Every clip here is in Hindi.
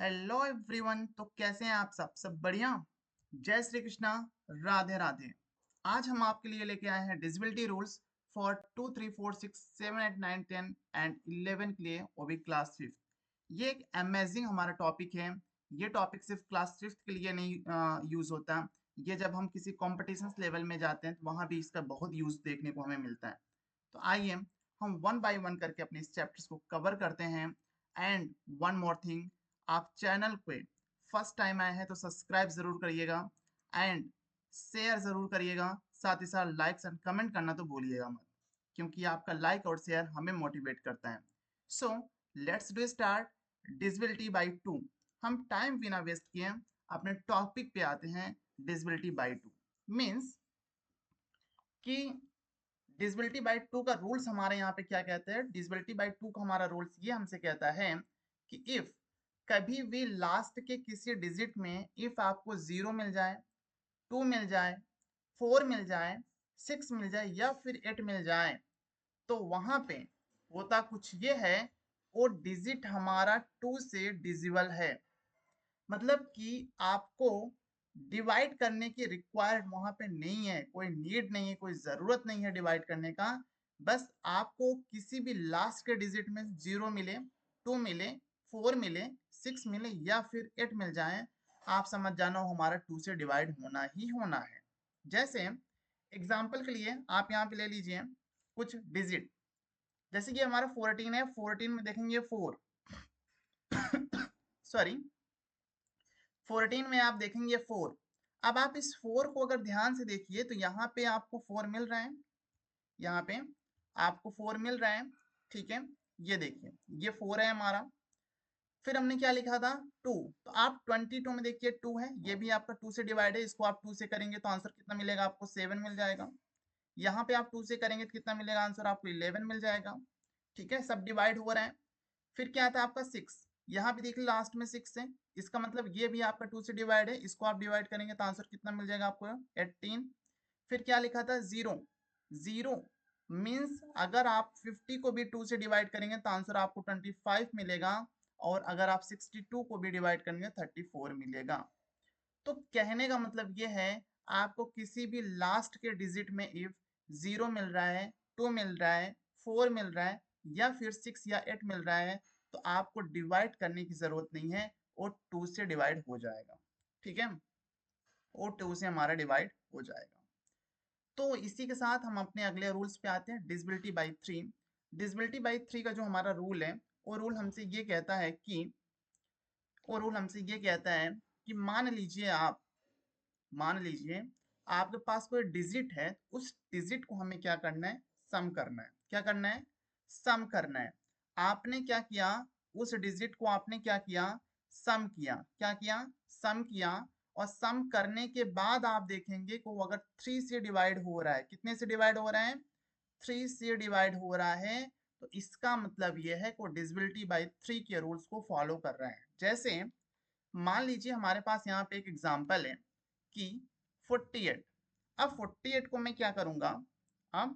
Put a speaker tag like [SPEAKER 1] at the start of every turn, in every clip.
[SPEAKER 1] Hello everyone. तो कैसे हैं आप सब बढ़िया। जय श्री कृष्णा, राधे राधे। आज हम आपके लिए लेके आए हैं डिसेबिलिटी रूल्स फॉर 2 3 4 6 7 8 9 10 एंड 11 के लिए, वो भी क्लास 5th। ये एक अमेजिंग हमारा टॉपिक है। ये टॉपिक सिर्फ क्लास 5th के लिए नहीं यूज होता। ये जब हम किसी कॉम्पिटिशन लेवल में जाते हैं तो वहां भी इसका बहुत यूज देखने को हमें मिलता है। तो आइए हम वन बाय वन करके अपने इस चैप्टर्स को कवर करते हैं। एंड वन मोर थिंग, आप चैनल पे फर्स्ट टाइम आए हैं तो सब्सक्राइब जरूर करिएगा एंड शेयर जरूर करिएगा। साथ ही साथ लाइक्स एंड कमेंट करना तो भूलिएगा मत, क्योंकि आपका लाइक और शेयर हमें मोटिवेट करता है। So let's do start divisibility by 2। हम टाइम बिना वेस्ट किए अपने टॉपिक पे आते हैं। डिसेबिलिटी बाय 2 मीन्स कि डिसेबिलिटी बाय 2 का रूल्स हमारे यहाँ पे क्या कहते हैं। डिसेबिलिटी बाय 2 का हमारा रूल्स ये हमसे कहता है कि इफ कभी भी लास्ट के किसी डिजिट में इफ आपको 0 मिल जाए, 2 मिल जाए, 4 मिल जाए, 6 मिल जाए या फिर 8 मिल जाए, तो वहां पे होता कुछ ये है, वो डिजिट हमारा 2 से डिजिबल है। मतलब कि आपको डिवाइड करने की रिक्वायर्ड वहां पे नहीं है, कोई नीड नहीं है, कोई जरूरत नहीं है डिवाइड करने का। बस आपको किसी भी लास्ट के डिजिट में 0 मिले, 2 मिले, 4 मिले, 6 मिले या फिर 8 मिल जाए, आप समझ जाना हमारा 2 से डिवाइड होना ही होना है। जैसे एग्जाम्पल के लिए आप यहाँ पे ले लीजिए कुछ डिजिट। जैसे कि हमारा 14 है, 14 में देखेंगे 4 सॉरी 14 में आप देखेंगे 4। अब आप इस 4 को अगर ध्यान से देखिए तो यहाँ पे आपको 4 मिल रहा है, यहाँ पे आपको 4 मिल रहा है। ठीक है, ये देखिए ये 4 है हमारा। फिर हमने क्या लिखा था 2, तो आप 22 में देखिए 2 है, ये भी आपका 2 से डिवाइड है। इसको आप 2 से करेंगे तो आंसर कितना मिलेगा आपको 7 मिल जाएगा। यहाँ पे आप 2 से करेंगे तो कितना मिलेगा आंसर आपको 11 मिल जाएगा। ठीक है, सब डिवाइड हो रहा है। फिर क्या था आपका 6, यहाँ पे देखिए लास्ट में 6 है, इसका मतलब ये भी आपका 2 से डिवाइड है। इसको आप डिवाइड करेंगे तो आंसर कितना मिल जाएगा आपको 18। फिर क्या लिखा था 0, 0 मीन्स अगर आप 50 को भी 2 से डिवाइड करेंगे तो आंसर आपको 25 मिलेगा, और अगर आप 62 को भी डिवाइड करेंगे 34 मिलेगा। तो कहने का मतलब ये है, आपको किसी भी लास्ट के डिजिट में इफ 0 मिल रहा है, 2 मिल रहा है, 4 मिल रहा है या फिर 6 या 8 मिल रहा है, तो आपको डिवाइड करने की जरूरत नहीं है, वो 2 से डिवाइड हो जाएगा। ठीक है, वो 2 से हमारा डिवाइड हो जाएगा। तो इसी के साथ हम अपने अगले रूल्स पे आते हैं, डिसेबिलिटी बाय 3। डिसेबिलिटी बाय 3 का जो हमारा रूल है, वो रूल हमसे ये कहता है कि कि मान लीजिए आपके पास कोई डिजिट है, उस डिजिट को हमें क्या करना है, सम करना है। क्या करना है, सम करना है। आपने क्या किया, उस डिजिट को आपने क्या किया, सम किया। क्या किया, सम किया। और सम करने के बाद आप देखेंगे कि वो अगर 3 से डिवाइड हो रहा है, कितने से डिवाइड हो रहा है, 3 से डिवाइड हो रहा है, तो इसका मतलब यह है कि डिविजिबिलिटी बाय 3 के रूल्स को फॉलो कर रहा है। जैसे मान लीजिए हमारे पास यहाँ पे एक एग्जांपल है कि 48। अब 48 को मैं क्या करूंगा, अब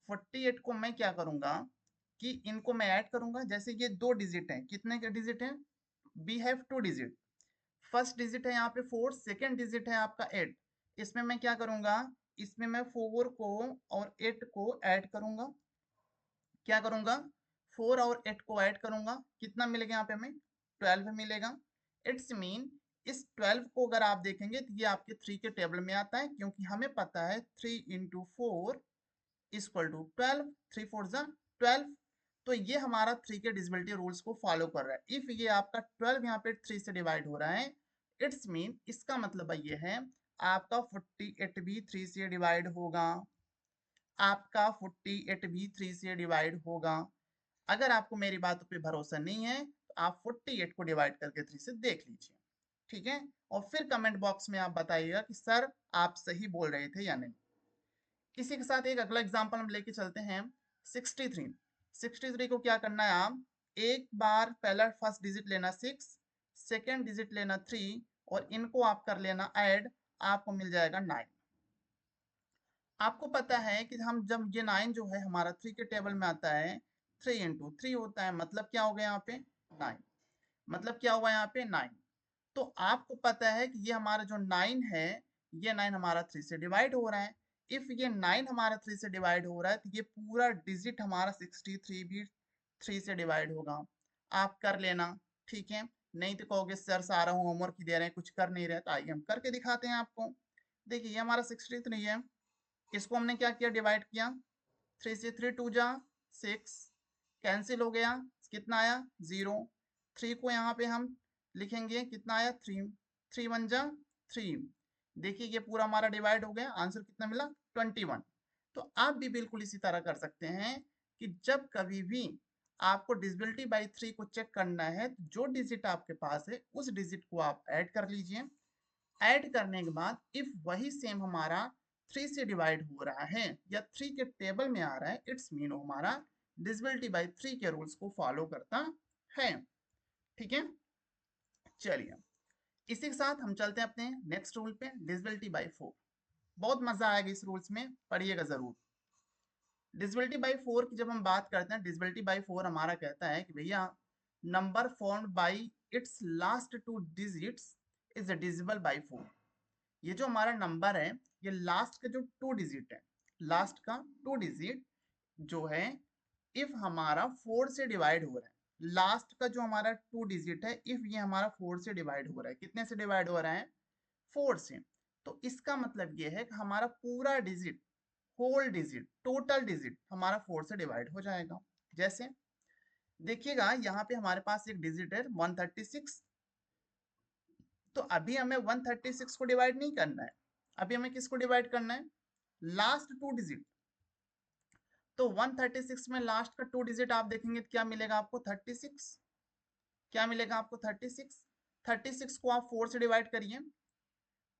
[SPEAKER 1] 48 को मैं क्या करूंगा कि इनको मैं ऐड करूंगा। जैसे ये 2 डिजिट हैं, कितने के डिजिट हैं, we have 2 digit. First digit है यहाँ पे 4, सेकेंड डिजिट है आपका 8। इसमें मैं क्या करूंगा, इसमें मैं 4 को और 8 को ऐड करूंगा। क्या करूंगा, 4 और 8 को ऐड करूंगा, कितना मिलेगा यहाँ पे हमें, 12 मिलेगा। इट्स मीन इस 12 को अगर आप देखेंगे तो ये आपके 3 के टेबल में आता है, क्योंकि हमें पता है 3 इंटू 4 इक्वल टू 12, 3 4 जा 12। तो ये हमारा 3 के डिविजिबिलिटी रूल्स को फॉलो कर रहा है। इफ ये आपका 12 यहाँ पे 3 से डिवाइड हो रहा है, इट्स मीन इसका मतलब ये है आपका 48 भी 3 से डिवाइड होगा, आपका 48 भी 3 से डिवाइड होगा। अगर आपको मेरी बातों पे भरोसा नहीं है तो आप 48 को डिवाइड करके 3 से देख लीजिए। ठीक है, और फिर कमेंट बॉक्स में आप बताइएगा कि सर आप सही बोल रहे थे या नहीं। इसी के साथ एक अगला एग्जांपल हम लेके चलते हैं 63। 63 को क्या करना है, आप एक बार पहला फर्स्ट डिजिट लेना 6, सेकेंड डिजिट लेना 3, और इनको आप कर लेना ऐड, आपको मिल जाएगा 9। आपको पता है कि हम जब ये 9 जो है हमारा 3 के टेबल में आता है, 3 इंटू 3 होता है, मतलब क्या हो गया यहाँ पे 9। मतलब क्या हुआ यहाँ पे 9। तो आपको पता है कि ये हमारा जो 9 है, ये 9 हमारा 3 से डिवाइड हो रहा है। इफ ये 9 हमारा 3 से डिवाइड हो रहा है तो ये पूरा डिजिट हमारा 63 भी 3 से डिवाइड होगा। आप कर लेना, ठीक है। नहीं तो कहोगे सर सारा होमवर्क ही दे रहे हैं, कुछ कर नहीं रहे। तो आइए हम करके दिखाते हैं आपको। देखिए ये हमारा 63 है, इसको हमने क्या किया, डिवाइड किया। 3 से 3 2 जा 6, कैंसिल हो गया, कितना आया 0। 3 को यहाँ पे हम लिखेंगे, कितना आया 3, 3 1 जा 3। देखिए ये पूरा हमारा डिवाइड हो गया, आंसर कितना मिला 21। तो आप भी बिल्कुल इसी तरह कर सकते हैं कि जब कभी भी आपको डिविजिबिलिटी बाई 3 को चेक करना है, तो जो डिजिट आपके पास है उस डिजिट को आप ऐड कर लीजिए। ऐड करने के बाद इफ वही सेम हमारा 3 से डिवाइड हो रहा है या 3 के टेबल में आ रहा है, इट्स मीन हमारा डिविजिबिलिटी बाई 3 के रूल्स को फॉलो करता है। ठीक है, चलिए इसी के साथ हम चलते हैं अपने नेक्स्ट रूल पे, डिविजिबिलिटी बाई 4। बहुत मजा आएगा इस रूल्स में, पढ़िएगा जरूर। डिविजिबिलिटी बाई 4 की जब हम बात करते हैं, डिविजिबिलिटी बाई 4 हमारा कहता है कि भैया number formed by its last 2 digits is divisible by 4। ये जो हमारा नंबर है, ये लास्ट का जो 2 डिजिट है, लास्ट का 2 डिजिट जो है, इफ हमारा 4 से डिवाइड हो रहा है, लास्ट का जो हमारा 2 डिजिट है, इफ ये हमारा 4 से डिवाइड हो रहा है, कितने से डिवाइड हो रहा है 4 से, तो इसका मतलब ये है कि हमारा पूरा digit, whole digit, total digit हमारा 4 से डिवाइड हो जाएगा। जैसे देखिएगा यहाँ पे हमारे पास एक डिजिट है 136, तो अभी हमें 136 को डिवाइड नहीं करना है, अभी हमें किसको डिवाइड करना है, लास्ट 2 डिजिट। तो 136 में लास्ट का 2 डिजिट आप देखेंगे तो क्या मिलेगा आपको 36, क्या मिलेगा आपको 36। 36 को आप 4 से डिवाइड करिए,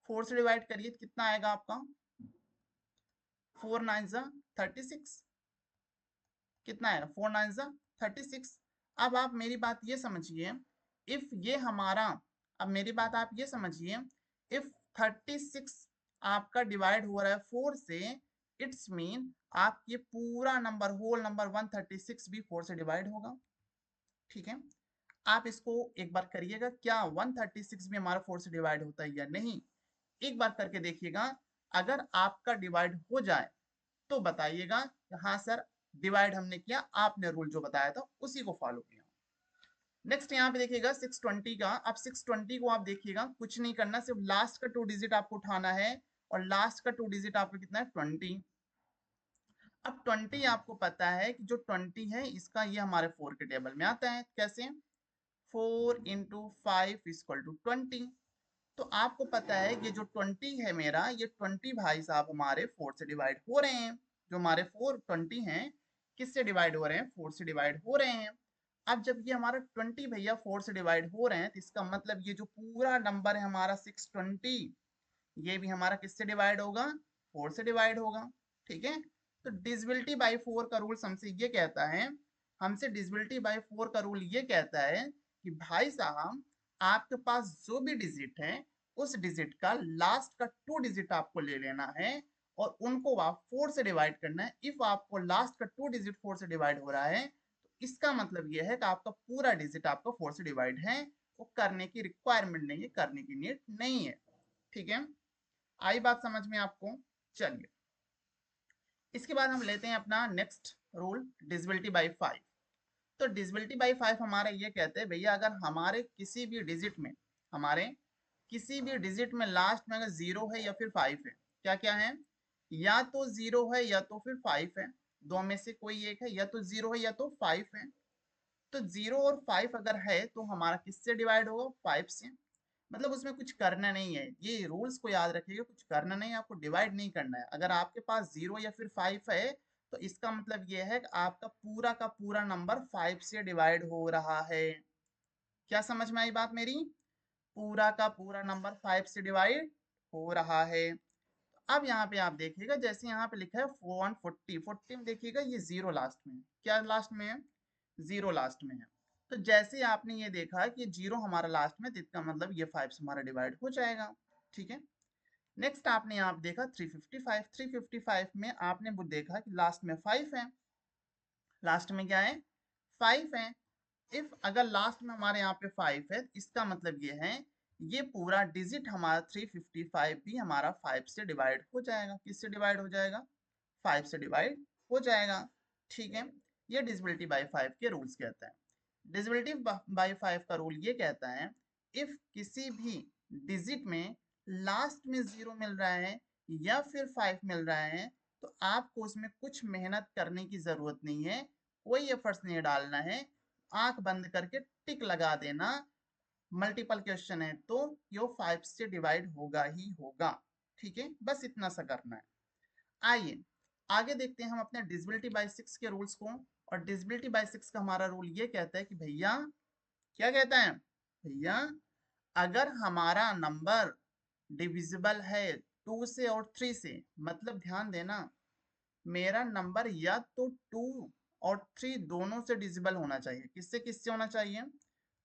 [SPEAKER 1] 4 से डिवाइड करिए तो कितना आएगा आपका 4 9 36, कितना आएगा 4 9 36। अब आप मेरी बात ये समझिए, इफ ये हमारा, अब मेरी बात आप ये समझिए, इफ 36 आपका डिवाइड हो रहा है 4 से, इट्स मीन आप ये पूरा नंबर, होल नंबर 136 भी 4 से डिवाइड होगा। ठीक है, आप इसको एक बार करिएगा, क्या 136 भी हमारा 4 से डिवाइड होता है या नहीं, एक बार करके देखिएगा। अगर आपका डिवाइड हो जाए तो बताइएगा हाँ सर डिवाइड हमने किया, आपने रूल जो बताया था उसी को फॉलो किया। नेक्स्ट यहाँ पे देखिएगा 620 का। अब 620 को आप देखिएगा, कुछ नहीं करना, सिर्फ लास्ट का 2 डिजिट आपको उठाना है, और लास्ट का 2 डिजिट आपका कितना है 20। अब 20 आपको पता है कि जो 20 है इसका ये हमारे 4 के टेबल में आता है, कैसे 4 इंटू 5 इक्वल टू 20। तो आपको पता है ये जो 20 है मेरा, ये 20 भाई साहब हमारे 4 से डिवाइड हो रहे हैं। जो हमारे 420 हैं किससे डिवाइड हो रहे हैं, 4 से डिवाइड हो रहे हैं। अब जब ये हमारा 20 भैया 4 से डिवाइड हो रहे हैं, तो इसका मतलब ये जो पूरा नंबर है हमारा 620, ये भी हमारा किससे डिवाइड होगा 4 से डिवाइड होगा। ठीक है, तो डिविजिबिलिटी बाई 4 का रूल हमसे ये कहता है, हमसे डिविजिबिलिटी बाई 4 का रूल ये कहता है कि भाई साहब आपके पास जो भी डिजिट है, उस डिजिट का लास्ट का 2 डिजिट आपको ले लेना है और उनको आप 4 से डिवाइड करना है। इफ आपको लास्ट का 2 डिजिट 4 से डिवाइड हो रहा है, तो इसका मतलब यह है कि आपका पूरा डिजिट आपका 4 से डिवाइड है, वो करने की रिक्वायरमेंट नहीं है, करने की नीड नहीं है। ठीक है, आई बात समझ में आपको। चलिए इसके बाद हम लेते हैं अपना नेक्स्ट रूल, डिविजिबिलिटी बाई 5। तो डिविजिबिलिटी बाई 5 हमारा ये कहते हैं भैया अगर हमारे किसी भी डिजिट में, हमारे किसी भी डिजिट में लास्ट में अगर 0 है या फिर 5 है, क्या क्या है, या तो 0 है या तो फिर 5 है, दो में से कोई एक है, या तो 0 है या तो 5 है। तो 0 और 5 अगर है तो हमारा किससे डिवाइड होगा 5 से। मतलब उसमें कुछ करना नहीं है, ये रूल्स को याद रखिएगा, कुछ करना नहीं है, आपको डिवाइड नहीं करना है। अगर आपके पास 0 या फिर 5 है तो इसका मतलब ये है कि आपका पूरा का पूरा नंबर 5 से डिवाइड हो रहा है। क्या समझ में आई बात मेरी, पूरा का पूरा नंबर 5 से डिवाइड हो रहा है। अब यहाँ पे आप देखिएगा, जैसे यहाँ पे लिखा है 140, 40 में देखिएगा ये 0 लास्ट में है, क्या लास्ट में है 0 लास्ट में है। तो जैसे आपने ये देखा कि 0 हमारा लास्ट में, तो इसका मतलब ये 5 से हमारा डिवाइड हो जाएगा। ठीक है, नेक्स्ट आपने यहाँ पे देखा 355, 355 में आपने वो देखा कि लास्ट में 5 है, लास्ट में क्या है 5 है। इफ अगर लास्ट में हमारे यहाँ पे 5 है, इसका मतलब ये है ये पूरा डिजिट हमारा 355 भी हमारा 5 से डिवाइड हो जाएगा। किससे डिवाइड हो जाएगा? 5 से डिवाइड हो जाएगा। ठीक है, ये डिविजिबिलिटी बाय 5 के रूल्स कहता है। डिविजिबिलिटी बाय 5 का रूल ये कहता है इफ किसी भी डिजिट में लास्ट में 0 मिल रहा है या फिर 5 मिल रहा है तो आपको उसमें कुछ मेहनत करने की जरूरत नहीं है, कोई एफर्ट्स नहीं डालना है, आंख बंद करके टिक लगा देना। मल्टीपल क्वेश्चन है तो यो 5 से डिवाइड होगा ही होगा। ठीक है, बस इतना सा करना है। आइए आगे देखते हैं हम अपने डिविजिबिलिटी बाय 6 के रूल्स को। और डिविजिबिलिटी बाय 6 का हमारा रूल ये कहता है कि भैया, क्या कहता है भैया, अगर हमारा नंबर डिविजिबल है 2 से और 3 से, मतलब ध्यान देना मेरा नंबर या तो 2 और 3 दोनों से डिविजिबल होना चाहिए। किससे किससे होना चाहिए?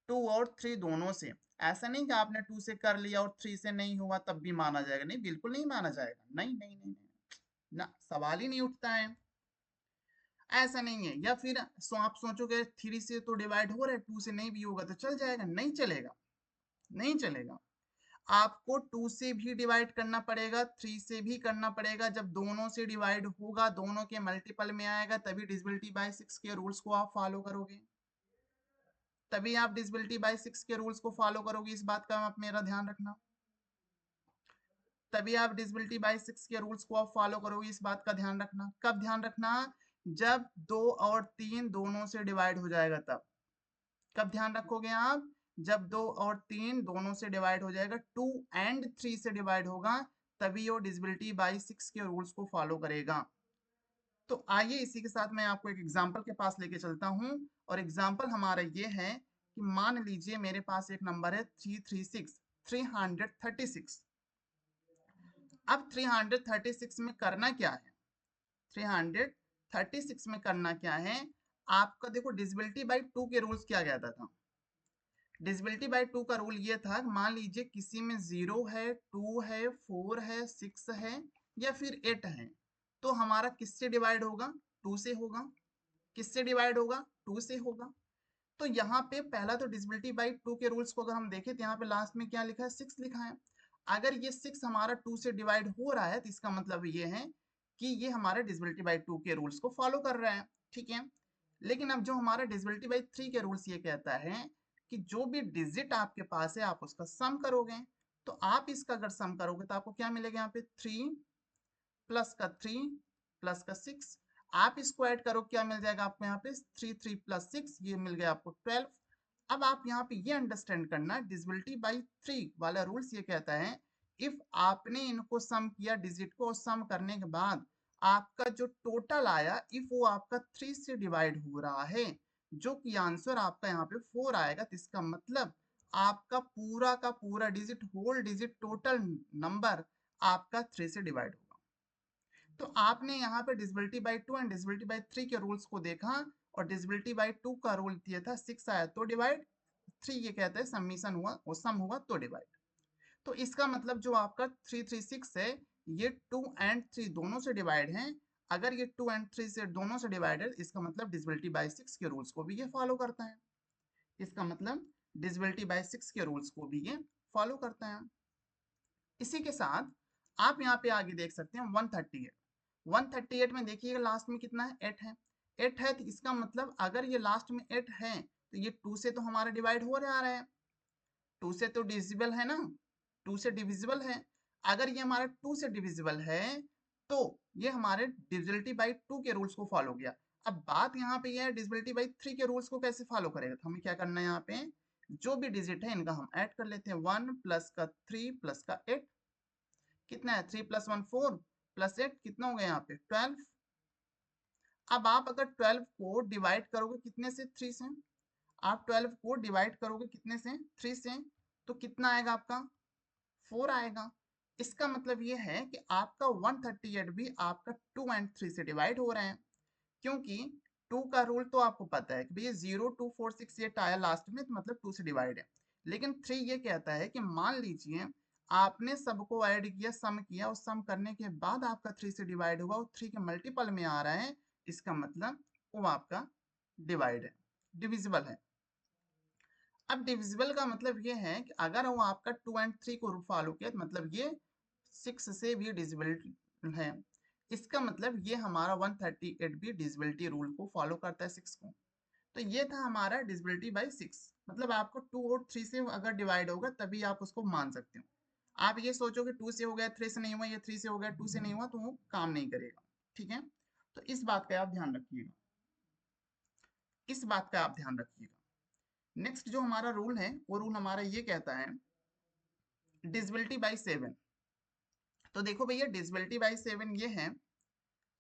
[SPEAKER 1] 2 और 3 दोनों से। ऐसा नहीं कि आपने 2 से कर लिया और 3 से नहीं हुआ तब भी माना जाएगा, नहीं, बिल्कुल नहीं माना जाएगा। नहीं नहीं नहीं, नहीं ना, सवाल ही नहीं उठता है, ऐसा नहीं है। या फिर आप सोचोगे 3 से तो डिवाइड हो रहा है, 2 से नहीं भी होगा तो चल जाएगा, नहीं चलेगा, नहीं चलेगा। आपको 2 से भी डिवाइड करना पड़ेगा, 3 से भी करना पड़ेगा। जब दोनों से डिवाइड होगा, दोनों के मल्टीपल में आएगा, तभी डिविजिबिलिटी बाय 6 के रूल्स को आप फॉलो करोगे। तभी आप डिविजिबिलिटी बाय 6 के रूल्स को फॉलो करोगे, इस बात का आप मेरा ध्यान रखना। तभी आप डिविजिबिलिटी बाय 6 के रूल्स को आप फॉलो करोगे, इस बात का ध्यान रखना। कब ध्यान रखना? जब 2 और 3 दोनों से डिवाइड हो जाएगा तब। कब ध्यान रखोगे आप? जब 2 और 3 दोनों से डिवाइड हो जाएगा, 2 एंड 3 से डिवाइड होगा, तभी वो डिविजिबिलिटी बाय 6 के रूल्स को फॉलो करेगा। तो आइए इसी के साथ मैं आपको एक एग्जांपल के पास लेके चलता हूं। और एग्जांपल हमारा ये है कि मान लीजिए मेरे पास एक नंबर है 336। अब 336 में करना क्या है? 336 में करना क्या है? आपका देखो डिविजिबिलिटी बाय 2 के रूल्स क्या कहता था। डिविजिबिलिटी बाय 2 का रूल ये था, मान लीजिए किसी में 0 है, 2 है, 4 है, 6 है या फिर 8 है, तो हमारा किससे डिवाइड होगा? 2 से होगा। किससे डिवाइड होगा? 2 से होगा। तो यहाँ पे पहला तो डिविजिबिलिटी बाय 2 के रूल्स को अगर हम देखें तो यहाँ पे लास्ट में क्या लिखा है? 6 लिखा है। अगर ये 6 हमारा 2 से डिवाइड हो रहा है तो इसका मतलब ये है कि ये हमारे डिविजिबिलिटी बाय 2 के रूल्स को फॉलो कर रहा है। ठीक है, लेकिन अब जो हमारा डिविजिबिलिटी बाय 3 के रूल्स ये कहता है कि जो भी डिजिट आपके पास है आप उसका सम करोगे। तो आप इसका अगर सम करोगे तो आपको क्या मिलेगा? यहाँ पे 3 प्लस का 3 प्लस का 6, आप इसको ऐड करो, क्या मिल जाएगा आपको? यहाँ पे 3 प्लस 6, ये मिल गया आपको 12। अब आप यहाँ पे ये अंडरस्टैंड करना, डिविजिबिलिटी बाय 3 वाला रूल्स ये कहता है इफ आपने इनको सम किया डिजिट को, और सम करने के बाद आपका जो टोटल आया, इफ वो आपका 3 से डिवाइड हो रहा है, जो कि आंसर आपका यहाँ पे 4 आएगा, तो इसका मतलब आपका पूरा का पूरा digit, whole digit, total number आपका 3 से डिवाइड होगा। तो आपने यहाँ पे divisibility by 2 and divisibility by 3 के रूल्स को देखा, और डिविजिबिलिटी बाय 2 का रूल ये था 6 आया तो डिवाइड, 3 ये कहते हैं सबमिशन हुआ और सम हुआ तो डिवाइड। तो इसका मतलब जो आपका 336 है, ये 2 एंड 3 दोनों से डिवाइड है। अगर ये 2 एंड 3 से दोनों से डिवाइड है, इसका मतलब डिविजिबिलिटी बाय 6 के रूल्स को भी ये फॉलो करता है। इसका मतलब डिविजिबिलिटी बाय 6 के रूल्स को भी ये फॉलो करता है। इसी के साथ आप यहाँ पे आगे देख सकते हैं 138। 138 में देखिएगा लास्ट में कितना है? 8 है। 8 है तो इसका मतलब अगर ये लास्ट में 8 है तो ये 2 से तो हमारा डिवाइड हो रहा है, 2 से तो डिविजिबल है ना, 2 से डिविजिबल है। अगर ये हमारा 2 से डिविजिबल है तो ये हमारे डिविजिबिलिटी बाय 2 के रूल्स को फॉलो किया। अब बात यहाँ पे ये है डिविजिबिलिटी बाय 3 के रूल्स को कैसे फॉलो करेगा, तो हमें क्या करना है, यहाँ पे जो भी डिजिट है इनका हम ऐड कर लेते हैं। 1 प्लस का 3 प्लस का 8, कितना है? 3 प्लस 1 4 प्लस 8 कितना हो गया यहाँ पे? 12। अब आप अगर 12 को डिवाइड करोगे कितने से? 3 से। आप 12 को डिवाइड करोगे कितने से? 3 से, तो कितना आएगा आपका? 4 आएगा। इसका मतलब ये है कि आपका 138 भी आपका 2 एंड 3 से डिवाइड हो रहे हैं, क्योंकि 2 का रूल तो आपको पता है कि भैया 0 2 4 6 8 आया लास्ट में, तो मतलब 2 से डिवाइड है। लेकिन 3 ये कहता है कि मान लीजिए आपने सबको ऐड किया, सम किया, और सम करने के बाद आपका 3 से डिवाइड हुआ, और 3 के मल्टीपल में आ रहा है, इसका मतलब वो आपका डिवाइड है, डिविजिबल है। अब डिविजिबल का मतलब ये है कि अगर वो आपका 2 एंड 3 को फॉलो किया, मतलब ये 6 से भी डिविजिबल है, इसका मतलब ये हमारा 138 भी डिविजिबिलिटी रूल को फॉलो करता है 6 को। तो ये था हमारा डिविजिबिलिटी बाय 6, मतलब आपको 2 और 3 से अगर डिवाइड होगा तभी आप उसको मान सकते हो। आप ये सोचो कि 2 से हो गया 3 से नहीं हुआ, या 3 से हो गया 2 से नहीं हुआ, तो वो काम नहीं करेगा। ठीक है, तो इस बात का आप ध्यान रखिएगा, इस बात का आप ध्यान रखिएगा। नेक्स्ट जो हमारा रूल है, वो रूल हमारा ये कहता है डिविजिबिलिटी बाय 7। तो देखो भैया, डिविजिबिलिटी बाय 7 ये है,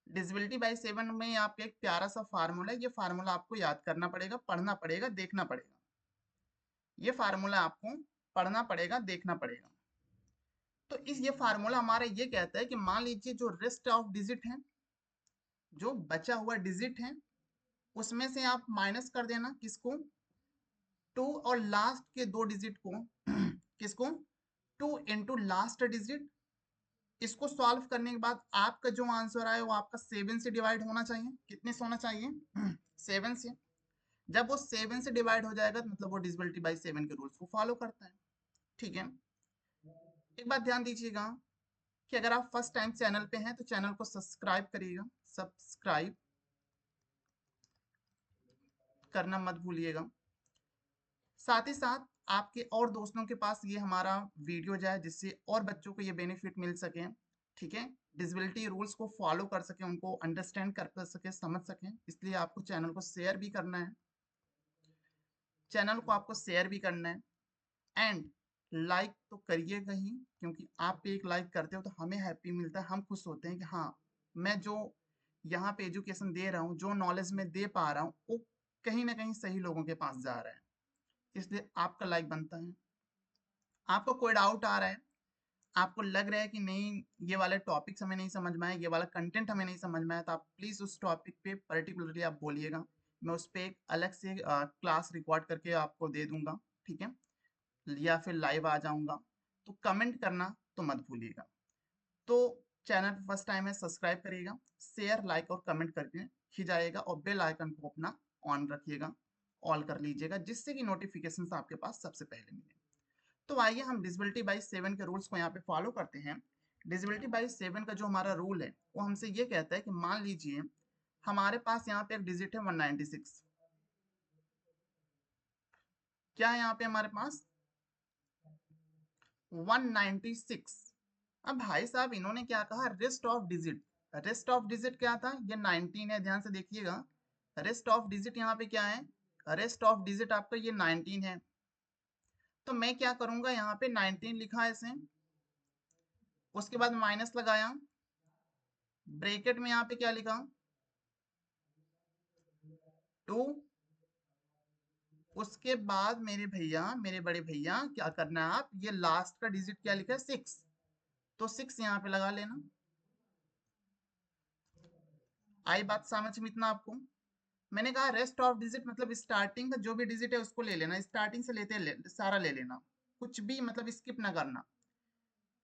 [SPEAKER 1] डिविजिबिलिटी बाय 7 में आपका एक प्यारा सा फार्मूला है, ये फार्मूला आपको याद करना पड़ेगा, पढ़ना पड़ेगा, देखना पड़ेगा। ये फार्मूला आपको पढ़ना पड़ेगा, देखना पड़ेगा। तो इस ये फार्मूला हमारा ये कहता है कि मान लीजिए जो रेस्ट ऑफ डिजिट है, जो बचा हुआ डिजिट है, उसमें से आप माइनस कर देना किसको, 2 और लास्ट के 2 डिजिट को किसको, 2 इंटू लास्ट डिजिट। इसको सॉल्व करने के बाद आपका जो आंसर आए वो आपका 7 से डिवाइड होना चाहिए। कितने से होना चाहिए 7 से। जब वो 7 से डिवाइड हो जाएगा तो मतलब वो डिविजिबिलिटी बाय 7 के रूल्स को फॉलो करता है। ठीक है, एक बात ध्यान दीजिएगा कि अगर आप फर्स्ट टाइम चैनल पे हैं तो चैनल को सब्सक्राइब करिएगा, सब्सक्राइब करना मत भूलिएगा। साथ ही साथ आपके और दोस्तों के पास ये हमारा वीडियो जाए, जिससे और बच्चों को ये बेनिफिट मिल सके। ठीक है, डिसेबिलिटी रूल्स को फॉलो कर सके, उनको अंडरस्टैंड कर सके, समझ सके, इसलिए आपको चैनल को शेयर भी करना है, चैनल को आपको शेयर भी करना है, एंड लाइक तो करिएगा ही, क्योंकि आप एक लाइक करते हो तो हमें हैप्पी मिलता है, हम खुश होते हैं कि हाँ, मैं जो यहाँ पे एजुकेशन दे रहा हूँ, जो नॉलेज में दे पा रहा हूँ, वो कहीं ना कहीं सही लोगों के पास जा रहा है, इसलिए आपका लाइक बनता है। आपको कोई डाउट आ रहा है, आपको लग रहा है कि नहीं ये वाले टॉपिक्स हमें नहीं समझ में आए, ये वाला कंटेंट हमें नहीं समझ में आया, तो आप प्लीज़ उस टॉपिक पे पर्टिकुलरली आप बोलिएगा, मैं उस पर एक अलग से क्लास रिकॉर्ड करके आपको दे दूंगा। ठीक है, या फिर लाइव आ जाऊंगा, तो कमेंट करना तो मत भूलिएगा। तो चैनल पर फर्स्ट टाइम है, सब्सक्राइब करिएगा, शेयर लाइक और कमेंट करके खिंचाइएगा, और बेल आइकन को अपना ऑन रखिएगा, ऑल कर लीजिएगा, जिससे कि नोटिफिकेशन आपके पास सबसे पहले मिले। तो आइए हम डिसेबिलिटी बाय 7 के रूल्स को यहाँ पे फॉलो करते हैं। डिसेबिलिटी बाय 7 का जो हमारा रूल है वो हमसे ये कहता है कि मान लीजिए हमारे पास यहाँ पे एक डिजिट है 196। क्या है यहाँ पे हमारे पास 196। अब भाई साहब इन्होंने क्या कहा, rest of digit. Rest of digit क्या था, ये 19 है, ध्यान से देखिएगा। रेस्ट ऑफ डिजिट यहाँ पे क्या है, रेस्ट ऑफ डिजिट आपका ये 19 है। तो मैं क्या करूंगा, यहाँ पे 19 लिखा है इसे, उसके बाद माइनस लगाया, ब्रैकेट में यहाँ पे क्या लिखा 2, उसके बाद मेरे भैया, मेरे बड़े भैया क्या करना है, आप ये लास्ट का डिजिट क्या लिखा है 6, तो 6 यहाँ पे लगा लेना। आई बात समझ में इतना आपको। मैंने कहा रेस्ट ऑफ डिजिट मतलब स्टार्टिंग का जो भी डिजिट है उसको ले लेना, स्टार्टिंग से सारा ले लेना, कुछ भी मतलब स्किप ना करना,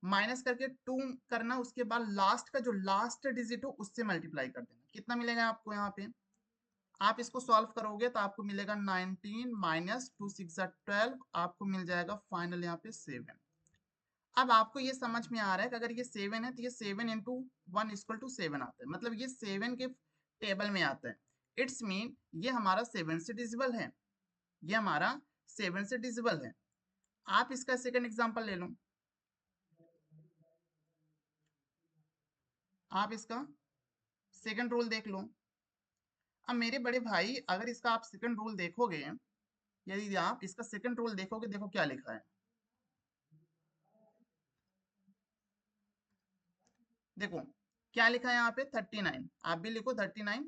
[SPEAKER 1] माइनस करके 2 करना, उसके बाद लास्ट का जो लास्ट डिजिट हो उससे मल्टीप्लाई कर देना। कितना मिलेगा आपको यहाँ पे, आप इसको सॉल्व करोगे तो आपको मिलेगा 19 माइनस 2 6 12, आपको मिल जाएगा फाइनल यहाँ पे 7। अब आपको ये समझ में आ रहा है कि अगर ये 7 है तो ये 7 इंटू 1 इक्वल टू 7 आता है, मतलब ये 7 के टेबल में आता है। इट्स मीन ये हमारा 7 से डिविजिबल है, ये हमारा 7 से डिविजिबल है। आप इसका सेकंड एग्जांपल ले लो, आप इसका सेकंड रूल देख लो। अब मेरे बड़े भाई अगर इसका आप सेकंड रूल देखोगे, यदि आप इसका सेकंड रूल देखोगे, देखो क्या लिखा है, देखो क्या लिखा है यहाँ पे 39, आप भी लिखो 39।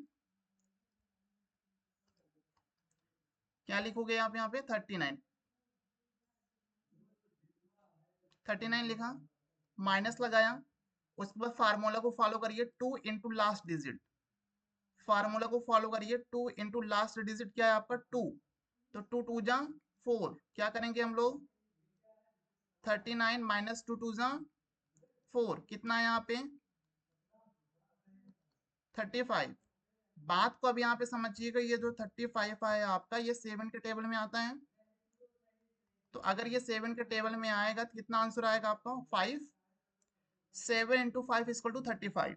[SPEAKER 1] क्या लिखोगे आप यहाँ पे 39, 39 लिखा, माइनस लगाया, उसके बाद फार्मूला को फॉलो करिए, 2 इंटू लास्ट डिजिट, फार्मूला को फॉलो करिए, 2 इंटू लास्ट डिजिट क्या है आपका 2, तो 2 2 जा 4, क्या करेंगे हम लोग 39 माइनस 2 2 जा 4, कितना है यहाँ पे 35। बात को अब यहाँ पे समझिएगा, ये जो 35 है आपका, ये 7 के टेबल में आता है, तो अगर ये 7 के टेबल में आएगा तो कितना आंसर आएगा आपका 5। 7 into 5 equal to 35।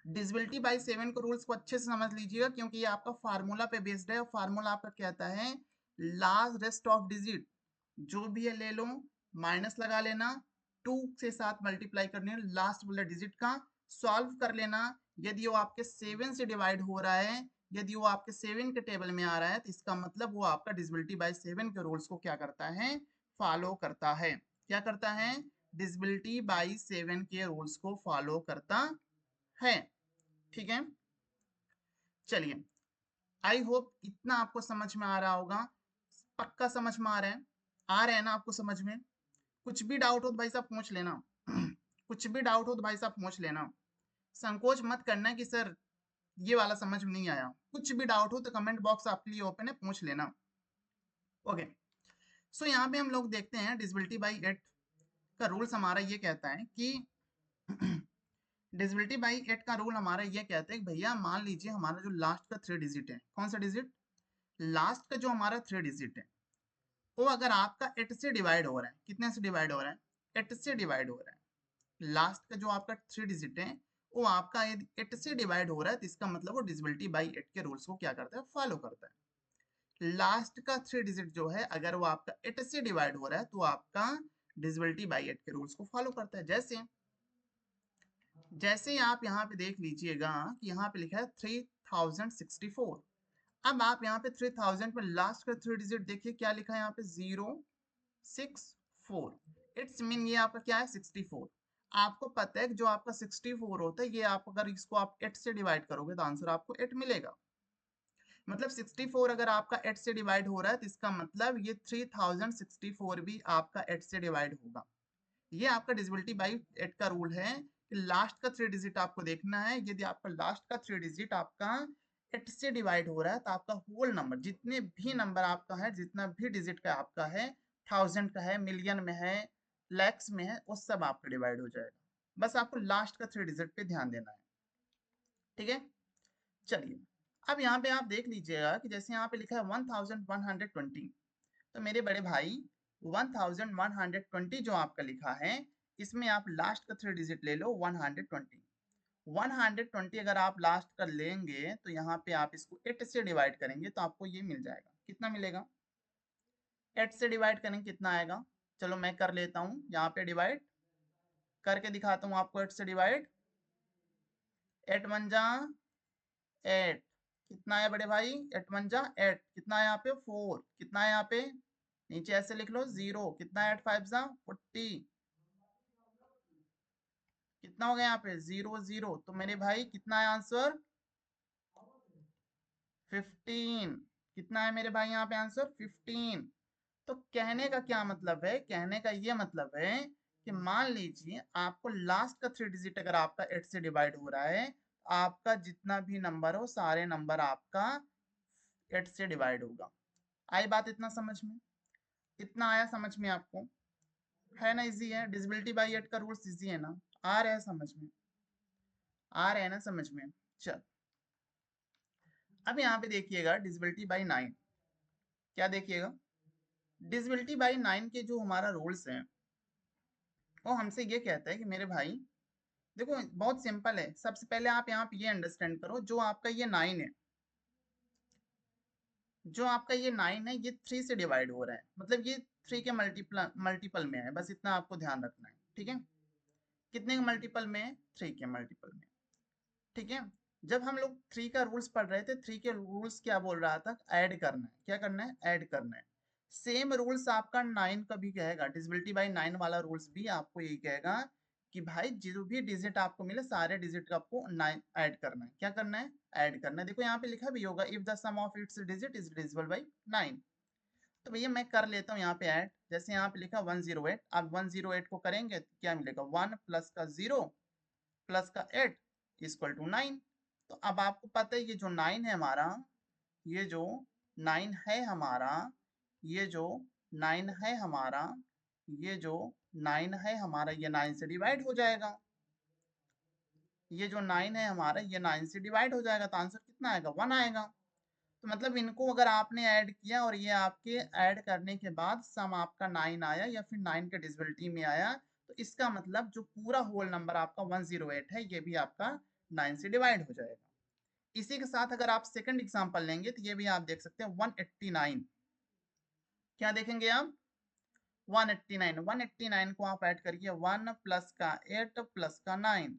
[SPEAKER 1] Divisibility by 7 के रूल्स को अच्छे से समझ लीजिएगा क्योंकि ये आपका फार्मूला पे बेस्ड है और फार्मूला आपका कहता है लास्ट रेस्ट ऑफ डिजिट जो भी है ले लो, माइनस लगा लेना, 2 से साथ मल्टीप्लाई करने लास्ट वाले डिजिट का, सॉल्व कर लेना। यदि वो आपके 7 से डिवाइड हो रहा है, यदि वो आपके 7 के टेबल में आ रहा है तो इसका मतलब वो आपका डिविजिबिलिटी बाय 7 के रूल्स को क्या करता है, फॉलो करता है। क्या करता है, डिविजिबिलिटी बाय 7 के रूल्स को फॉलो करता है। ठीक है, चलिए, आई होप इतना आपको समझ में आ रहा होगा। पक्का समझ में आ रहे हैं ना आपको समझ में? कुछ भी डाउट हो तो भाई साहब पूछ लेना। कुछ भी डाउट हो तो भाई साहब पूछ लेना, संकोच मत करना कि सर ये वाला समझ में नहीं आया। कुछ भी डाउट हो तो कमेंट बॉक्स आपके लिए ओपन है, पूछ लेना। ओके, सो यहाँ पे हम लोग देखते हैं डिविजिबिलिटी बाई 8 का रूल्स हमारा ये कहता है कि डिविजिबिलिटी बाई 8 का रूल हमारा ये कहता है कि भैया मान लीजिए हमारा जो लास्ट का 3 डिजिट है, कौन सा डिजिट, लास्ट का जो हमारा 3 डिजिट है वो अगर आपका 8 से डिवाइड हो रहा है, कितने से डिवाइड हो रहा है, 8 से डिवाइड हो रहा है, लास्ट का जो आपका 3 डिजिट है वो आपका यदि 8 से डिवाइड हो रहा है तो इसका मतलब वो डिविजिबिलिटी बाई 8 के रूल्स को क्या करता है, फॉलो करता है। लास्ट का 3 डिजिट जो है अगर वो आपका 8 से डिवाइड हो रहा है तो आपका डिविजिबिलिटी बाई 8 के रूल्स को फॉलो करता है। जैसे जैसे आप यहाँ पे देख लीजिएगा कि यहाँ पे लिखा है 3064। अब आप यहाँ पे 3000 में लास्ट का 3 डिजिट देखिए क्या लिखा है यहाँ पे 064। इट्स मीन ये आपका क्या है 64। आपको पता है कि जो आपका 64 होता है ये आप अगर इसको आप 8 से डिवाइड करोगे तो आंसर आपको 8 मिलेगा। मतलब 64 अगर आपका 8 से डिवाइड हो रहा है तो इसका मतलब ये 3064 भी आपका 8 से डिवाइड होगा। ये आपका डिविजिबिलिटी बाई 8 का रूल है कि लास्ट का 3 डिजिट आपको देखना है। यदि आपका लास्ट का 3 डिजिट आपका 8 से डिवाइड हो रहा है तो आपका होल नंबर जितने भी नंबर आपका है, जितना भी डिजिट का आपका है, 1000 का है, मिलियन में है, लैक्स में है, वो सब आपका डिवाइड हो जाएगा। बस आपको लास्ट का 3 डिजिट पे ध्यान देना है। ठीक है, चलिए, अब यहाँ पे आप देख लीजिएगा कि जैसे यहाँ पे लिखा है 1120, तो मेरे बड़े भाई 1120 जो आपका लिखा है इसमें आप लास्ट का 3 डिजिट ले लो 120। 120 अगर आप लास्ट का लेंगे तो यहाँ पे आप इसको 8 से डिवाइड करेंगे तो आपको ये मिल जाएगा। कितना मिलेगा, 8 से डिवाइड करेंगे कितना आएगा, चलो मैं कर लेता हूँ यहाँ पे डिवाइड करके दिखाता हूँ आपको। 8 से डिवाइड, 8 वन जा 8, कितना है बड़े भाई, 8 वन जा 8, कितना है यहाँ पे 4, कितना है यहाँ पे नीचे ऐसे लिख लो 0, कितना है 8 फाइव जा 40, कितना हो गया यहाँ पे 0 0, तो मेरे भाई कितना है आंसर 15। कितना है मेरे भाई यहाँ पे आंसर 15। तो कहने का क्या मतलब है, कहने का ये मतलब है कि मान लीजिए आपको लास्ट का 3 डिजिट अगर आपका 8 से डिवाइड हो रहा है, आपका जितना भी नंबर हो सारे नंबर आपका 8 से डिवाइड होगा। आई बात इतना समझ में, इतना आया समझ में आपको, है ना, इजी है। डिविजिबिलिटी बाई 8 का रूल्स इजी है ना, आ रहा है समझ में, आ रहे हैं ना समझ में। चल, अब यहाँ पे देखिएगा डिविजिबिलिटी बाई 9, क्या देखिएगा, डिविजिबिलिटी बाई 9 के जो हमारा रूल्स हैं वो हमसे ये कहता है कि मेरे भाई देखो बहुत सिंपल है। सबसे पहले आप यहाँ पे ये अंडरस्टैंड करो, जो आपका ये 9 है, जो आपका ये 9 है ये 3 से डिवाइड हो रहा है, मतलब ये 3 के मल्टीपल में है, बस इतना आपको ध्यान रखना है। ठीक है, कितने के मल्टीपल में है, 3 के मल्टीपल में। ठीक है, जब हम लोग 3 का रूल्स पढ़ रहे थे, 3 के रूल्स क्या बोल रहा था, ऐड करना है, क्या करना है, ऐड करना है। सेम रूल्स आपका 9 का भी कहेगा, डिविजिबिलिटी बाई 9 वाला रूल्स भी आपको यही कहेगा कि भाई जो भी डिजिट आपको मिले सारे डिजिट का आपको 9 ऐड करना है। क्या करना है, ऐड करना है। देखो यहाँ पे लिखा भी होगा if the sum of its digit is divisible by 9। तो भैया मैं कर लेता हूँ यहाँ पे ऐड। जैसे यहाँ पे लिखा 108, अब 108 को करेंगे तो क्या मिलेगा, 1 प्लस का 0 प्लस का 8 इक्वल टू 9। तो अब आपको पता है ये जो 9 है हमारा, ये जो 9 है हमारा, ये जो 9 है हमारा, ये जो 9 है हमारा, ये 9 से डिवाइड हो जाएगा। ये जो 9 है हमारा ये 9 से डिवाइड हो जाएगा तो आंसर कितना आएगा, 1 आएगा। तो मतलब इनको अगर आपने ऐड किया और ये आपके ऐड करने के बाद सम आपका 9 आया या फिर 9 के डिविजिबिलिटी में आया, तो इसका मतलब जो पूरा होल नंबर आपका 108 है ये भी आपका 9 से डिवाइड हो जाएगा। इसी के साथ अगर आप सेकंड एग्जांपल लेंगे तो ये भी आप देख सकते हैं 189। क्या देखेंगे आप? 189, 189 को आप ऐड करिए, 1 प्लस का 8 प्लस का 9,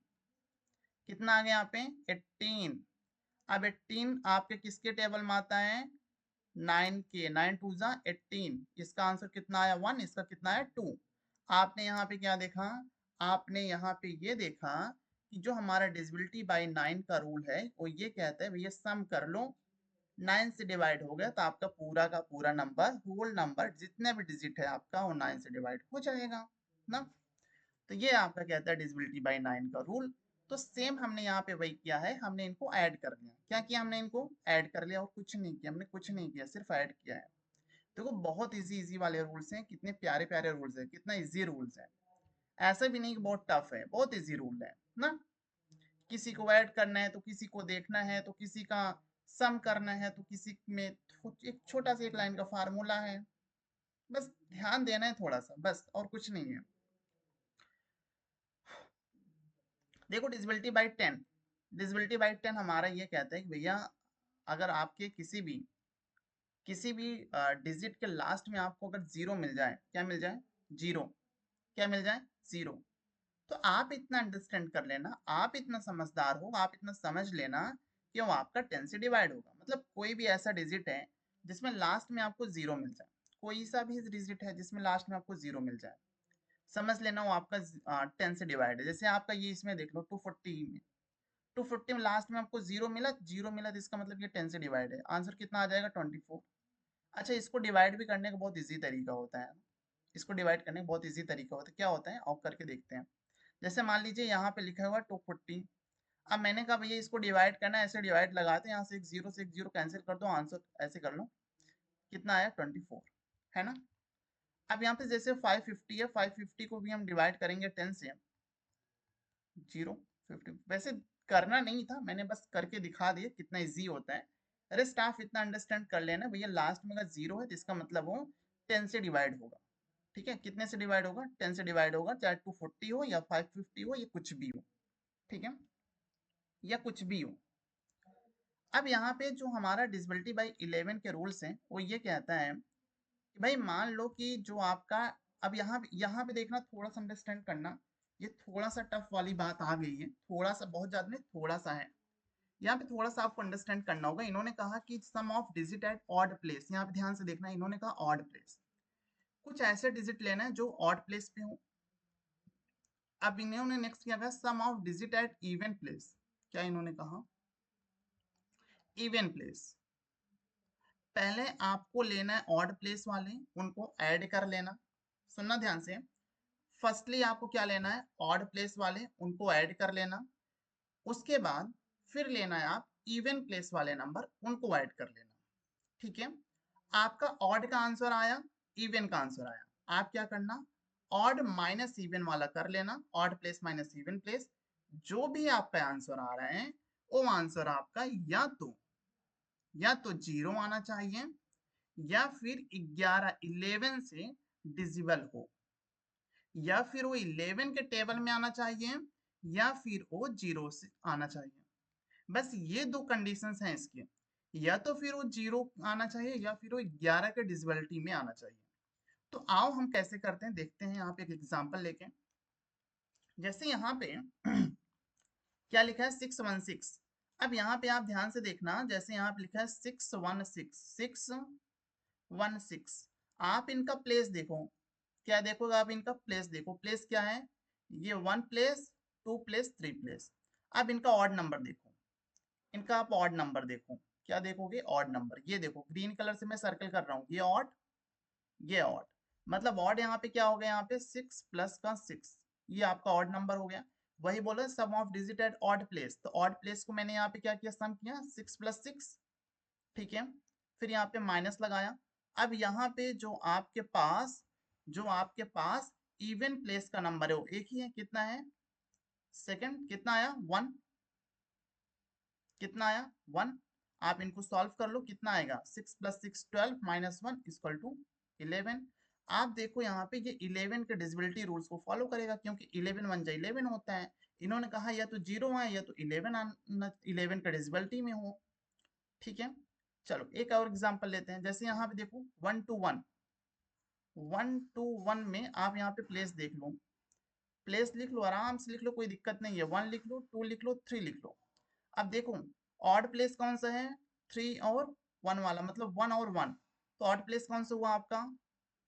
[SPEAKER 1] कितना आ गया यहाँ पे 18। अब 18 आपके किसके टेबल में आता है? 9 के, 9 टू जा 18, इसका आंसर कितना आया 1, इसका कितना आया 2। आपने यहाँ पे क्या देखा? आपने यहाँ पे ये देखा कि जो हमारा डिविजिबिलिटी बाय 9 का रूल है वो ये कहता है भैया सम कर लो, 9 से डिवाइड हो गया तो आपका पूरा का पूरा नंबर, होल नंबर जितने भी डिजिट है आपका वो 9 से डिवाइड हो जाएगा ना। तो ये आपका कहता है डिविजिबिलिटी बाय 9 का रूल। तो सेम हमने यहाँ पे वही किया है, हमने इनको ऐड कर लिया। क्या किया हमने? इनको ऐड कर लिया और कुछ नहीं किया, हमने कुछ नहीं किया, सिर्फ ऐड किया है। देखो बहुत इजी वाले रूल्स हैं, कितने प्यारे प्यारे रूल्स हैं, कितना इजी रूल्स है। ऐसा भी नहीं कि बहुत टफ है, बहुत इजी रूल है ना। किसी को ऐड करना है तो किसी को देखना है, तो किसी का सम करना है, तो किसी में एक छोटा सा एक लाइन का फार्मूला है, बस ध्यान देना है थोड़ा सा, बस और कुछ नहीं है। देखो डिविजिबिलिटी बाय 10, डिविजिबिलिटी बाय 10 हमारा ये कहता है कि भैया अगर आपके किसी भी डिजिट के लास्ट में आपको अगर जीरो मिल जाए, क्या मिल जाए? जीरो। क्या मिल जाए? जीरो। तो आप इतना अंडरस्टैंड कर लेना, आप इतना समझदार हो, आप इतना समझ लेना कि वो आपका 10 से डिवाइड होगा। मतलब कोई भी ऐसा डिजिट है जिसमें लास्ट में आपको जीरो मिल जाए, कोई सा भी डिजिट है जिसमें लास्ट में आपको जीरो मिल जाए, समझ लेना वो आपका 10 से डिवाइड है। जैसे आपका ये इसमें देख लो 240 में, 240 में लास्ट में आपको जीरो मिला तो इसका मतलब ये 10 से डिवाइड है। आंसर कितना आ जाएगा? 24। अच्छा, इसको डिवाइड भी करने का बहुत इजी तरीका होता है, इसको डिवाइड करने का बहुत इजी तरीका होता है। क्या होता है आप करके देखते हैं। जैसे मान लीजिए यहाँ पे लिखा हुआ 240, अब मैंने कहा भैया इसको डिवाइड करना है, ऐसे डिवाइड लगाते हैं, यहाँ से एक जीरो कैंसिल कर दो, आंसर ऐसे कर लो, कितना आया 24, है ना। अब यहाँ पे जैसे 550 है, 550 को भी हम डिवाइड करेंगे 10 से, 050। वैसे करना नहीं था, मैंने बस करके दिखा दिया कितना इजी होता है। अरे स्टाफ इतना अंडरस्टैंड कर लेना भैया, लास्ट में अगर जीरो है तो इसका मतलब वो 10 से डिवाइड होगा। ठीक है, कितने से डिवाइड होगा? 10 से डिवाइड होगा, चाहे 240 हो या 550 हो या कुछ भी हो। ठीक है, या कुछ भी हो। अब यहाँ पे जो हमारा डिविजिबिलिटी बाय 11 के रूल्स हैं वो ये कहता है कि भाई मान लो कि जो आपका, अब यहाँ पे देखना, थोड़ा सा अंडरस्टैंड करना, ये थोड़ा सा टफ वाली बात आ गई है, थोड़ा सा, बहुत ज्यादा नहीं, थोड़ा सा है। यहाँ पे थोड़ा सा आपको अंडरस्टैंड करना होगा। इन्होंने कहा कि sum of digit at odd place, यहाँ पे ध्यान से देखना, इन्होंने कहा ऑड प्लेस, कुछ ऐसे डिजिट लेना है जो ऑड प्लेस पे हो। अब इन्होंने नेक्स्ट क्या कहा? Sum of digit at even place. क्या इन्होंने कहा? Even place. पहले आपको लेना है ऑड प्लेस वाले, उनको ऐड कर लेना। सुनना ध्यान से, फर्स्टली आपको क्या लेना है? ऑड प्लेस वाले, उनको ऐड कर लेना। उसके बाद फिर लेना है आप इवन प्लेस वाले नंबर, उनको ऐड कर लेना। ठीक है, आपका ऑड का आंसर आया, इवन का आंसर आया, आप क्या करना? ऑड माइनस इवन वाला कर लेना, odd place minus even place. जो भी आपका आंसर आ रहा है वो आंसर आपका या तो जीरो आना चाहिए, या फिर 11 से डिजिबल हो, या फिर वो 11 के टेबल में आना चाहिए, या फिर वो जीरो से आना चाहिए। बस ये दो कंडीशंस हैं इसके, या तो फिर वो जीरो आना चाहिए या फिर वो 11 के डिजिबिलिटी में आना चाहिए। तो आओ हम कैसे करते हैं देखते हैं, यहाँ पे एक एग्जांपल लेके। जैसे यहाँ पे क्या लिखा है? 616। अब यहाँ पे आप ध्यान से देखना, जैसे यहाँ पे लिखा है 616, आप इनका प्लेस देखो। क्या देखोगे आप? इनका प्लेस देखो, प्लेस क्या है? ये 1 प्लेस, 2 प्लेस, 3 प्लेस। अब इनका ऑड नंबर देखो, इनका आप ऑड नंबर देखो। क्या देखोगे? Odd number. ये देखो ग्रीन कलर से मैं सर्कल कर रहा हूँ, ये ऑड, ये ऑड। मतलब ऑड यहाँ पे क्या हो गया? यहाँ पे 6 प्लस का 6, ये आपका ऑड नंबर हो गया। वही बोला sum of digit at odd place, तो ऑड प्लेस को मैंने यहाँ पे क्या किया? सम किया 6 प्लस 6। ठीक है, फिर यहाँ पे माइनस लगाया। अब यहाँ पे जो आपके पास इवन प्लेस का नंबर है वो एक ही है, कितना है? सेकंड, कितना आया? 1। कितना आया? 1। आप इनको सॉल्व कर लो, कितना आएगा 6 + 6 12 -1 = 11। आप देखो यहाँ पे ये 11 के डिविजिबिलिटी रूल्स को फॉलो करेगा, क्योंकि 11 1 जा 11 होता है। इन्होंने कहा या तो 0 आए या तो 11 का डिविजिबिलिटी में हो। ठीक है, चलो एक और एग्जांपल लेते हैं। जैसे यहाँ पे देखो 1 to 1, 1 to 1 में आप यहाँ पे प्लेस देख लो, प्लेस लिख लो, आराम से लिख लो, कोई दिक्कत नहीं है। 1 लिख लो, 2 लिख लो, 3 लिख लो। अब देखो ऑड प्लेस कौन सा है, 3 और 1 वाला, मतलब 1 और 1। तो ऑड प्लेस कौन सा हुआ आपका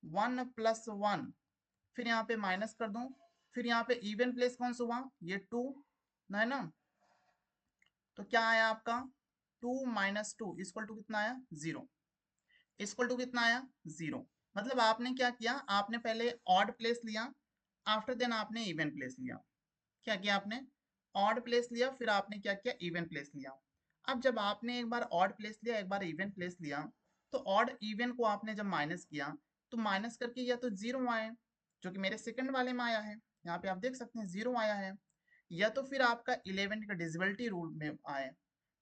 [SPEAKER 1] 1 + 1, फिर यहाँ पे माइनस कर दो, फिर यहाँ पे इवन प्लेस कौन सा हुआ, ये 2 है ना। तो क्या आया आपका 2 - 2 = कितना आया 0, इक्वल टू कितना आया 0। मतलब आपने क्या किया, आपने पहले ऑड प्लेस लिया, आफ्टर देन आपने इवन प्लेस लिया। क्या किया आपने, ऑड प्लेस लिया, फिर आपने क्या किया, इवन प्लेस लिया। अब जब आपने एक बार ऑड प्लेस लिया, एक बार इवन प्लेस लिया, तो ऑड इवन को आपने जब माइनस किया, तो माइनस करके या तो 0 आए, जो कि मेरे सेकंड वाले में आया है, यहाँ पे आप देख सकते हैं 0 आया है, या तो फिर आपका 11 का डिजिबिलिटी रूल में आए,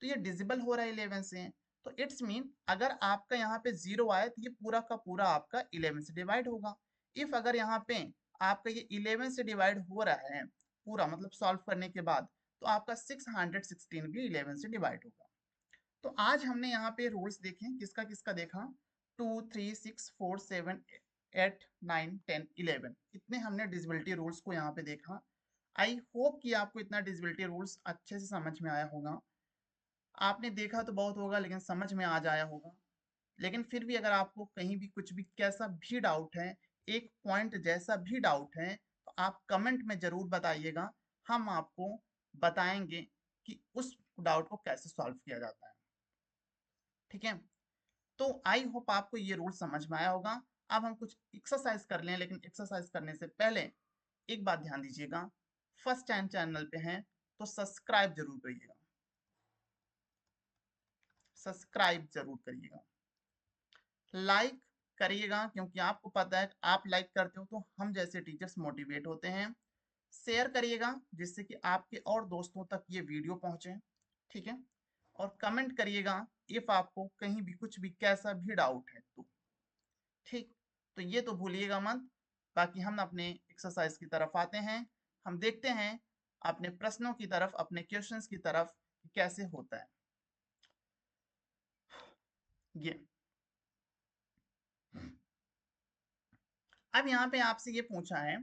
[SPEAKER 1] तो ये डिजिबल हो रहा है 11 से। तो इट्स मीन अगर आपका यहाँ पे 0 आए तो ये पूरा का पूरा आपका 11 से डिवाइड होगा। इफ अगर यहाँ पे आपका ये 11 से डिवाइड हो रहा है पूरा, मतलब सॉल्व करने के बाद, तो आपका 616 भी 11 से डिवाइड होगा। तो आज हमने यहाँ पे रूल्स देखे, किसका किसका देखा, 2 3 6 4 7 8 9 10 11, इतने हमने डिजिबिलिटी रूल्स को यहाँ पे देखा। आई होप कि आपको इतना डिजिबिलिटी रूल्स अच्छे से समझ में आया होगा। आपने देखा तो बहुत होगा, लेकिन समझ में आ जाया होगा। लेकिन फिर भी अगर आपको कहीं भी कुछ भी कैसा भी डाउट है, एक पॉइंट जैसा भी डाउट है, तो आप कमेंट में जरूर बताइएगा, हम आपको बताएंगे कि उस डाउट को कैसे सॉल्व किया जाता है। ठीक है, तो आई होप आपको ये रूल समझ में आया होगा। अब हम कुछ एक्सरसाइज कर लें, लेकिन एक्सरसाइज करने से पहले एक बात ध्यान दीजिएगा, फर्स्ट टाइम चैनल पे हैं तो सब्सक्राइब जरूर करिएगा, सब्सक्राइब जरूर करिएगा, लाइक करिएगा, क्योंकि आपको पता है आप लाइक करते हो तो हम जैसे टीचर्स मोटिवेट होते हैं। शेयर करिएगा जिससे कि आपके और दोस्तों तक ये वीडियो पहुंचे। ठीक है, और कमेंट करिएगा इफ आपको कहीं भी कुछ भी कैसा भी डाउट है तो। ठीक, तो ये तो भूलिएगा मत। बाकी हम अपने एक्सरसाइज की तरफ आते हैं, हम देखते हैं अपने प्रश्नों की तरफ, अपने क्वेश्चंस की तरफ कैसे होता है ये। अब यहाँ पे आपसे ये पूछा है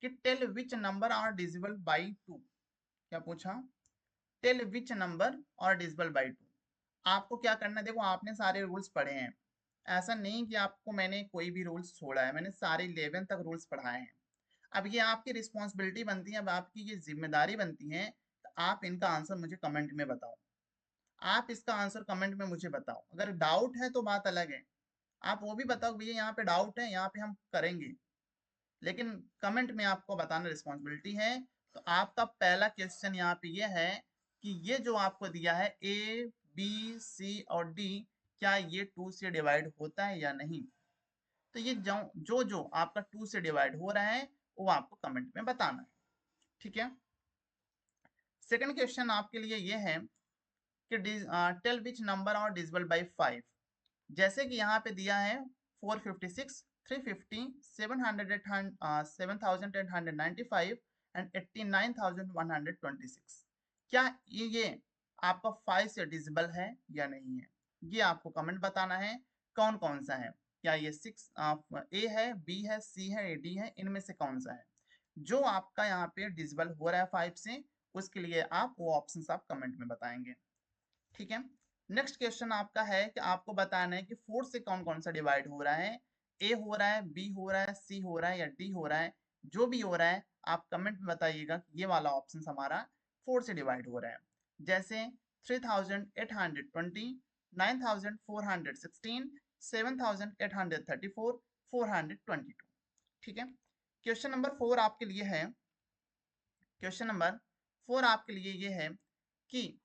[SPEAKER 1] कि tell which number are divisible by 2। क्या पूछा, टेल विच नंबर और डिजिबल बाई 2। आपको क्या करना है, देखो आपने सारे रूल्स पढ़े हैं, ऐसा नहीं कि आपको मैंने कोई भी रूल्स छोड़ा है, मैंने सारे 11 तक रूल्स पढ़ाए हैं। अब ये आपकी रिस्पॉन्सिबिलिटी बनती है, अब आपकी ये जिम्मेदारी बनती है, तो आप इनका आंसर मुझे कमेंट में बताओ। आप इसका आंसर कमेंट में मुझे बताओ, अगर डाउट है तो बात अलग है, आप वो भी बताओ भैया यहाँ पे डाउट है, यहाँ पे हम करेंगे, लेकिन कमेंट में आपको बताना रिस्पॉन्सिबिलिटी है। तो आपका पहला क्वेश्चन यहाँ पे ये है कि ये जो आपको दिया है ए बी सी और डी, क्या ये 2 से डिवाइड होता है या नहीं। तो ये जो आपका 2 से डिवाइड हो रहा है वो आपको कमेंट में बताना है। ठीक है, सेकंड क्वेश्चन आपके लिए ये है कि टेल विच नंबर और डिविजिबल बाय 5। जैसे कि यहाँ पे दिया है 456, 350, 7,895 एंड 89,126। क्या ये आपका 5 से डिविजिबल है या नहीं है, ये आपको कमेंट बताना है। कौन कौन सा है, क्या ये 6 ए है, बी है, सी है, डी है, इनमें से कौन सा है जो आपका यहाँ पे डिविजिबल हो रहा है 5 से, उसके लिए आप वो ऑप्शन आप कमेंट में बताएंगे। ठीक है, नेक्स्ट क्वेश्चन आपका है कि आपको बताना है कि 4 से कौन कौन सा डिवाइड हो रहा है, ए हो रहा है, बी हो रहा है, सी हो रहा है या डी हो रहा है। जो भी हो रहा है आप कमेंट में बताइएगा कि ये वाला ऑप्शन हमारा 4 से डिवाइड हो रहा है। जैसे 3,820, 9,416, 7,834, 422। ठीक है, क्वेश्चन नंबर 4 आपके लिए है, क्वेश्चन नंबर 4 आपके लिए ये है कि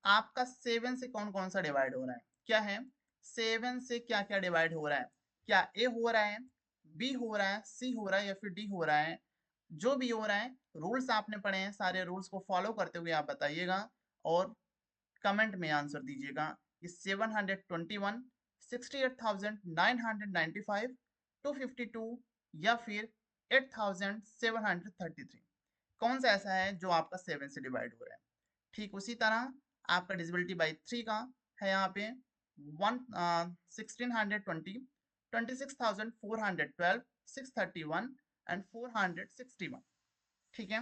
[SPEAKER 1] आपका 7 से कौन कौन सा डिवाइड हो रहा है। क्या है, 7 से क्या क्या डिवाइड हो रहा है, क्या ए हो रहा है, बी हो रहा है, सी हो रहा है या फिर डी हो रहा है। जो भी हो रहा है, रूल्स आपने पढ़े हैं, सारे रूल्स को फॉलो करते हुए आप बताइएगा और कमेंट में आंसर दीजिएगा ये 721, 68,995, 252 या फिर 8,733, कौन सा ऐसा है जो आपका 7 से डिवाइड हो रहा है। ठीक उसी तरह आपका डिजिबिलिटी बाई 3 का है यहाँ पे 1620, 26,412, 631 एंड 461। ठीक है।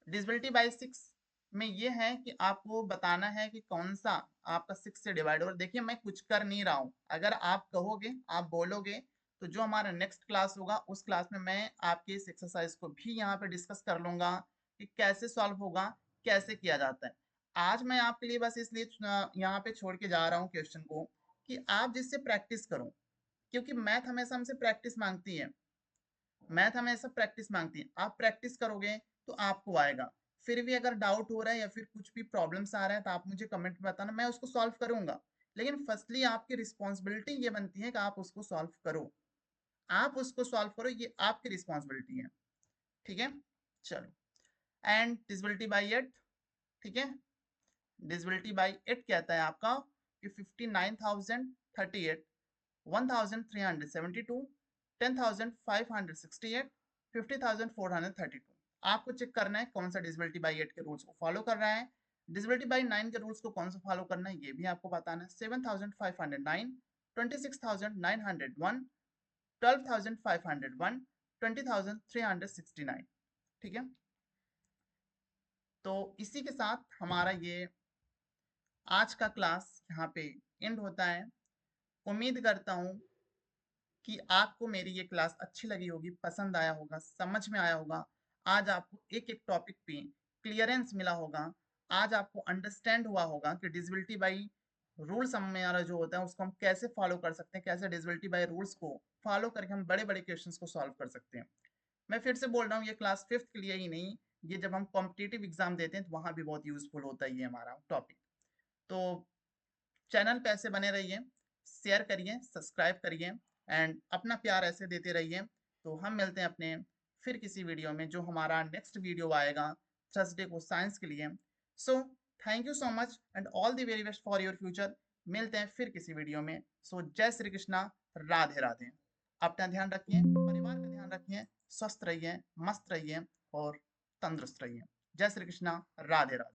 [SPEAKER 1] डिजिबिलिटी बाई 6 में ये है कि आपको बताना है कि कौन सा आपका 6 से डिवाइड हो। देखिए मैं कुछ कर नहीं रहा हूँ, अगर आप कहोगे, आप बोलोगे, तो जो हमारा नेक्स्ट क्लास होगा उस क्लास में मैं आपकी इस एक्सरसाइज को भी यहाँ पे डिस्कस कर लूंगा कि कैसे सॉल्व होगा, कैसे किया जाता है। आज मैं आपके लिए बस इसलिए यहाँ पे छोड़ के जा रहा हूँ क्वेश्चन को कि आप जिससे प्रैक्टिस करो, क्योंकि मैथ हमेशा हमसे प्रैक्टिस मांगती है, मैथ हमेशा प्रैक्टिस मांगती है। आप प्रैक्टिस करोगे तो आपको आएगा। फिर भी अगर डाउट हो रहा है या फिर कुछ भी प्रॉब्लम्स आ रहा है तो आप मुझे कमेंट में बताना, मैं उसको सॉल्व करूंगा। लेकिन फर्स्टली आपकी रिस्पॉन्सिबिलिटी ये बनती है कि आप उसको सॉल्व करो, आप उसको सॉल्व करो, ये आपकी रिस्पॉन्सिबिलिटी है। ठीक है, चलो। एंड डिजिबिलिटी बाई 8, ठीक है, डिजिबिलिटी बाई 8 कहता है आपका कि 59,038, 1,372, 10,568, 50,432। आपको चेक करना है कौन सा डिजिबिलिटी बाई 8 के रूल्स को फॉलो कर रहा है। डिजिबिलिटी बाई 9 के रूल्स को कौन सा फॉलो करना है ये भी आपको बताना है। 7,509, 26,901, 12,501, 20,369। ठीक है, तो इसी के साथ हमारा ये आज का क्लास यहाँ पे एंड होता है। उम्मीद करता हूँ कि आपको मेरी ये क्लास अच्छी लगी होगी, पसंद आया होगा, समझ में आया होगा। आज आपको एक एक टॉपिक पे क्लियरेंस मिला होगा। आज आपको अंडरस्टैंड हुआ होगा कि डिजिबिलिटी बाई रूल्स हमारा जो होता है उसको हम कैसे फॉलो कर सकते हैं, कैसे डिजिबिलिटी बाई रूल्स को फॉलो करके हम बड़े बड़े क्वेश्चंस को सॉल्व कर सकते हैं। मैं फिर से बोल रहा हूँ, ये क्लास 5th के लिए ही नहीं, ये जब हम कॉम्पिटिटिव एग्जाम देते हैं तो वहाँ भी बहुत यूजफुल होता है ये हमारा टॉपिक। तो चैनल पे ऐसे बने रहिए, शेयर करिए, सब्सक्राइब करिए एंड अपना प्यार ऐसे देते रहिए। तो हम मिलते हैं अपने फिर किसी वीडियो में, जो हमारा नेक्स्ट वीडियो आएगा थर्सडे को साइंस के लिए। So thank you so much and all the very best for your future. मिलते हैं फिर किसी वीडियो में। सो जय श्री कृष्णा, राधे राधे। अपना ध्यान रखिए, परिवार का ध्यान रखिए, स्वस्थ रहिए, मस्त रहिए और तंदुरुस्त रहिए। जय श्री कृष्णा, राधे राधे।